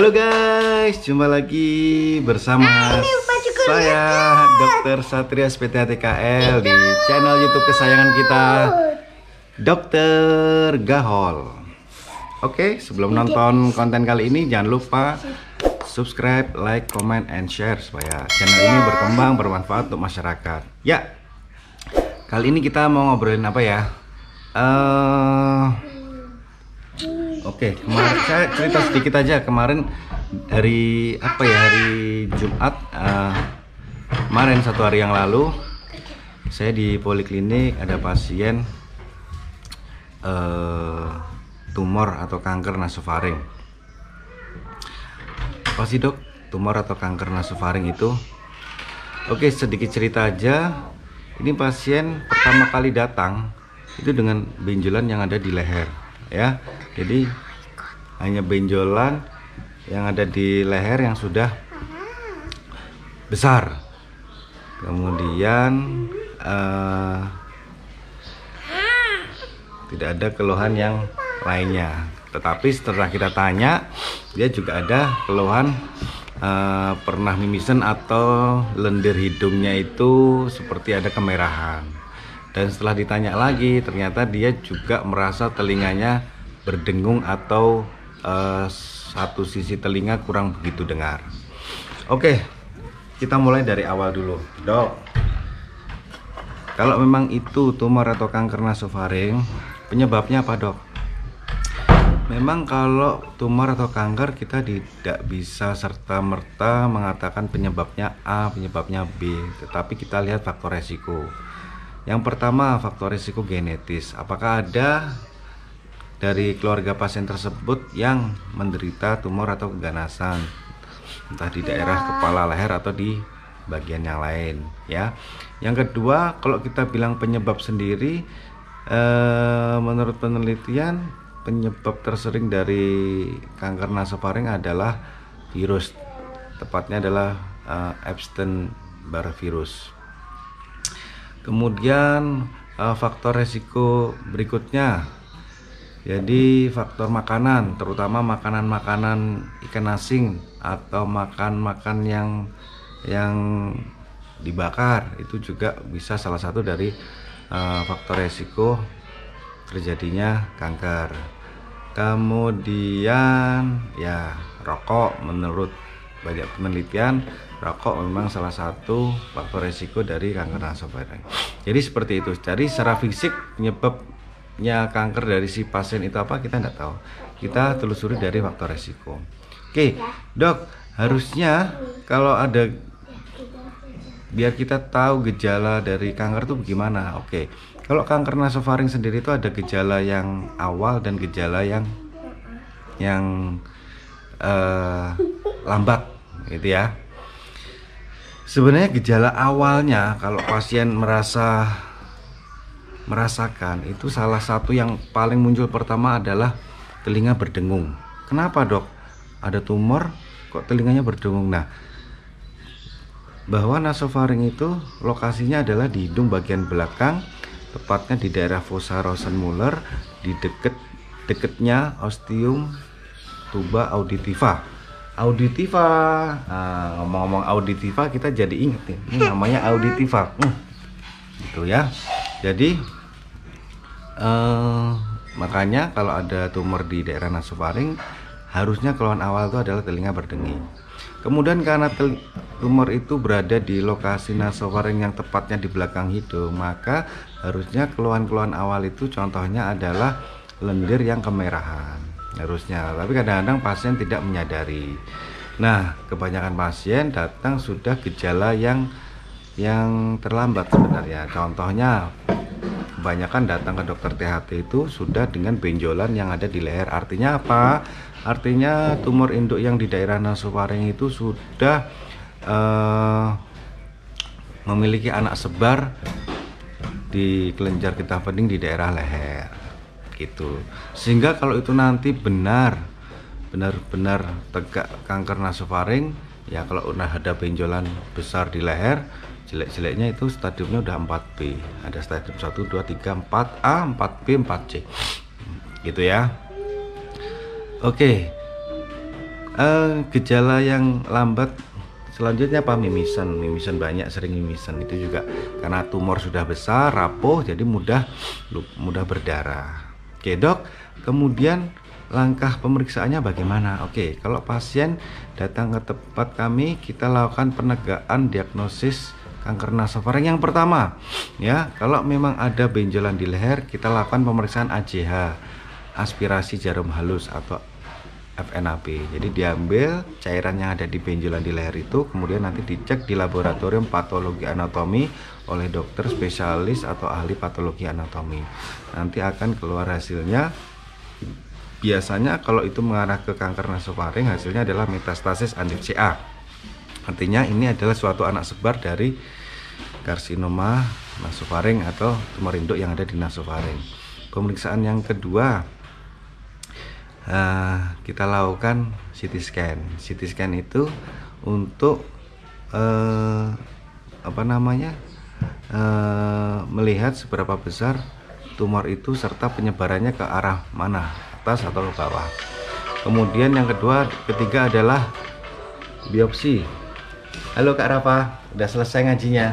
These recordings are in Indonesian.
Halo guys, jumpa lagi bersama saya Dr. Satria SPTHTKL di channel YouTube kesayangan kita, Dr. Gahol. Oke, sebelum nonton konten kali ini jangan lupa subscribe, like, comment, and share supaya channel ini berkembang, bermanfaat untuk masyarakat. Ya, kali ini kita mau ngobrolin apa ya? Oke, kemarin saya cerita sedikit aja. Kemarin hari Jumat, kemarin 1 hari yang lalu saya di poliklinik ada pasien tumor atau kanker nasofaring. Apa sih dok tumor atau kanker nasofaring itu? Oke, sedikit cerita aja. Ini pasien pertama kali datang itu dengan benjolan yang ada di leher, ya. Jadi hanya benjolan yang ada di leher yang sudah besar. Kemudian tidak ada keluhan yang lainnya. Tetapi setelah kita tanya, dia juga ada keluhan pernah mimisen atau lendir hidungnya itu seperti ada kemerahan. Dan setelah ditanya lagi, ternyata dia juga merasa telinganya berdengung atau satu sisi telinga kurang begitu dengar. Oke, kita mulai dari awal dulu, dok. Kalau memang itu tumor atau kanker nasofaring, penyebabnya apa, dok? Memang kalau tumor atau kanker kita tidak bisa serta-merta mengatakan penyebabnya A, penyebabnya B, tetapi kita lihat faktor resiko. Yang pertama, faktor risiko genetis. Apakah ada dari keluarga pasien tersebut yang menderita tumor atau keganasan, entah di daerah kepala, leher, atau di bagian yang lain, ya. Yang kedua, kalau kita bilang penyebab sendiri, menurut penelitian penyebab tersering dari kanker nasofaring adalah virus, tepatnya adalah Epstein-Barr virus. Kemudian faktor resiko berikutnya, jadi faktor makanan, terutama makanan-makanan ikan asin atau makan yang dibakar, itu juga bisa salah satu dari faktor resiko terjadinya kanker. Kemudian ya rokok, menurut banyak penelitian rokok memang salah satu faktor resiko dari kanker nasofaring. Jadi seperti itu. Jadi secara fisik penyebabnya kanker dari si pasien itu apa kita tidak tahu. Kita telusuri dari faktor resiko. Oke, dok, harusnya kalau ada, biar kita tahu gejala dari kanker itu bagaimana. Oke, kalau kanker nasofaring sendiri itu ada gejala yang awal dan gejala yang lambat, gitu ya. Sebenarnya gejala awalnya kalau pasien merasakan itu, salah satu yang paling muncul pertama adalah telinga berdengung. Kenapa, dok? Ada tumor kok telinganya berdengung? Nah, bahwa nasofaring itu lokasinya adalah di hidung bagian belakang, tepatnya di daerah fossa Rosenmuller, di dekatnya ostium tuba auditiva. Nah, ngomong-ngomong auditiva, kita jadi inget nih, ini namanya auditiva, gitu ya. Jadi makanya kalau ada tumor di daerah nasofaring, harusnya keluhan awal itu adalah telinga berdenging. Kemudian karena tumor itu berada di lokasi nasofaring yang tepatnya di belakang hidung, maka harusnya keluhan-keluhan awal itu contohnya adalah lendir yang kemerahan, harusnya. Tapi kadang-kadang pasien tidak menyadari. Nah, kebanyakan pasien datang sudah gejala yang terlambat sebenarnya. Contohnya, kebanyakan datang ke dokter THT itu sudah dengan benjolan yang ada di leher. Artinya apa? Artinya tumor induk yang di daerah nasofaring itu sudah memiliki anak sebar di kelenjar getah bening di daerah leher, gitu. Sehingga kalau itu nanti benar-benar tegak kanker nasofaring, ya kalau udah ada benjolan besar di leher, jelek-jeleknya itu stadiumnya udah 4B. Ada stadium 1, 2, 3, 4A, 4B, 4C, gitu ya. Oke, Gejala yang lambat selanjutnya apa? Mimisan banyak, sering mimisan. Itu juga karena tumor sudah besar, rapuh, jadi mudah berdarah. Oke dok, kemudian langkah pemeriksaannya bagaimana? Oke, kalau pasien datang ke tempat kami, kita lakukan penegakan diagnosis kanker nasofaring yang pertama. Ya, kalau memang ada benjolan di leher, kita lakukan pemeriksaan AJH, aspirasi jarum halus atau FNAP. Jadi diambil cairan yang ada di benjolan di leher itu, kemudian nanti dicek di laboratorium patologi anatomi oleh dokter spesialis atau ahli patologi anatomi. Nanti akan keluar hasilnya. Biasanya kalau itu mengarah ke kanker nasofaring, hasilnya adalah metastasis Andif CA. Artinya ini adalah suatu anak sebar dari karsinoma nasofaring atau tumor induk yang ada di nasofaring. Pemeriksaan yang kedua, kita lakukan CT scan. CT scan itu untuk melihat seberapa besar tumor itu serta penyebarannya ke arah mana, atas atau ke bawah. Kemudian yang ketiga adalah biopsi. Halo Kak Rafa, udah selesai ngajinya?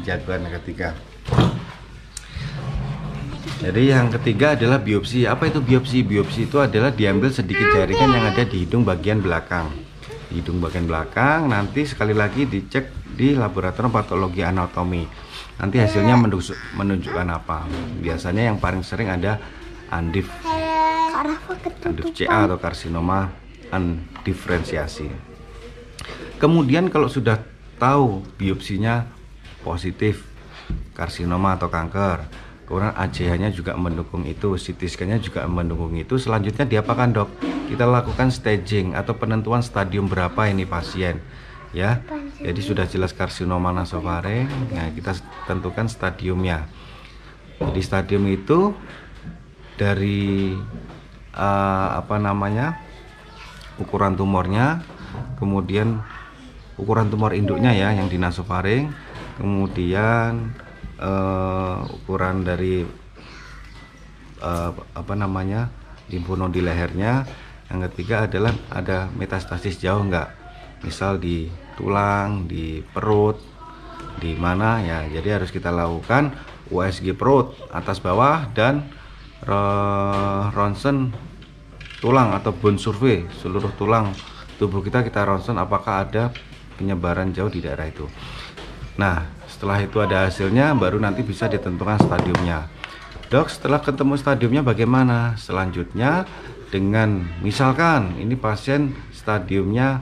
Jagoan yang ketiga. Jadi yang ketiga adalah biopsi. Apa itu biopsi? Biopsi itu adalah diambil sedikit jaringan yang ada di hidung bagian belakang. Di hidung bagian belakang nanti sekali lagi dicek di laboratorium patologi anatomi. Nanti hasilnya menunjukkan apa? Biasanya yang paling sering ada Andif CA atau karsinoma undiferensiasi. Kemudian kalau sudah tahu biopsinya positif karsinoma atau kanker, kemudian AJH-nya juga mendukung itu, CT scan-nya juga mendukung itu, selanjutnya diapakan dok? Kita lakukan staging atau penentuan stadium berapa ini pasien, ya. Jadi sudah jelas karsinoma nasofaring, nah kita tentukan stadiumnya. Jadi stadium itu dari ukuran tumornya, kemudian ukuran tumor induknya ya yang di nasofaring, kemudian ukuran dari limfonom di lehernya. Yang ketiga adalah ada metastasis jauh enggak, misal di tulang, di perut, di mana ya. Jadi harus kita lakukan USG perut atas bawah dan ronsen tulang atau bone survey seluruh tulang tubuh kita ronsen apakah ada penyebaran jauh di daerah itu. Nah, setelah itu ada hasilnya, baru nanti bisa ditentukan stadiumnya. Dok, setelah ketemu stadiumnya bagaimana? Selanjutnya dengan misalkan ini pasien stadiumnya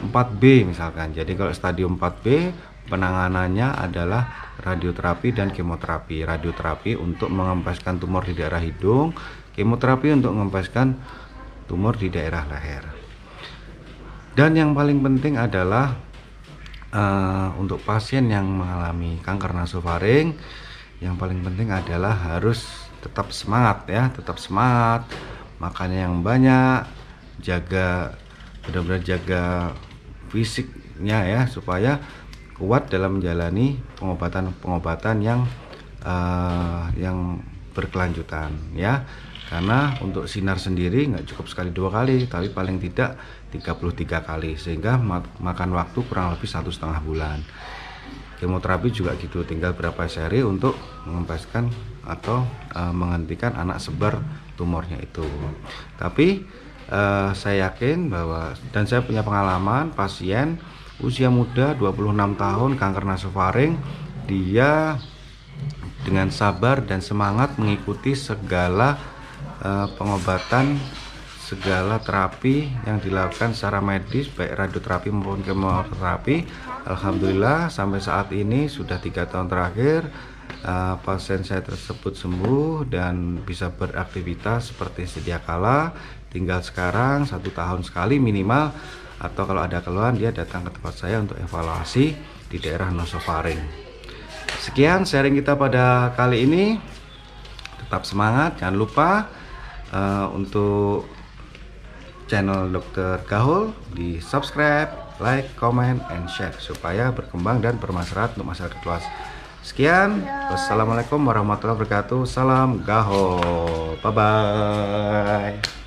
4B misalkan. Jadi kalau stadium 4B penanganannya adalah radioterapi dan kemoterapi. Radioterapi untuk mengempeskan tumor di daerah hidung, kemoterapi untuk mengempeskan tumor di daerah leher. Dan yang paling penting adalah untuk pasien yang mengalami kanker nasofaring, yang paling penting adalah harus tetap semangat ya, tetap semangat, makannya yang banyak, benar-benar jaga fisiknya ya, supaya kuat dalam menjalani pengobatan yang berkelanjutan ya. Karena untuk sinar sendiri nggak cukup sekali 2 kali, tapi paling tidak 33 kali, sehingga makan waktu kurang lebih 1,5 bulan. Kemoterapi juga gitu, tinggal berapa seri untuk mengempeskan atau menghentikan anak sebar tumornya itu. Tapi saya yakin bahwa, dan saya punya pengalaman pasien usia muda 26 tahun kanker nasofaring, dia dengan sabar dan semangat mengikuti segala pengobatan, segala terapi yang dilakukan secara medis, baik radioterapi maupun kemoterapi. Alhamdulillah sampai saat ini sudah 3 tahun terakhir pasien saya tersebut sembuh dan bisa beraktivitas seperti sedia kala. Tinggal sekarang 1 tahun sekali minimal, atau kalau ada keluhan dia datang ke tempat saya untuk evaluasi di daerah nasofaring. Sekian sharing kita pada kali ini. Tetap semangat, jangan lupa untuk channel Dr. Gahul di subscribe, like, comment, and share supaya berkembang dan bermanfaat untuk masyarakat luas. Sekian, wassalamualaikum warahmatullahi wabarakatuh. Salam Gahul, bye bye.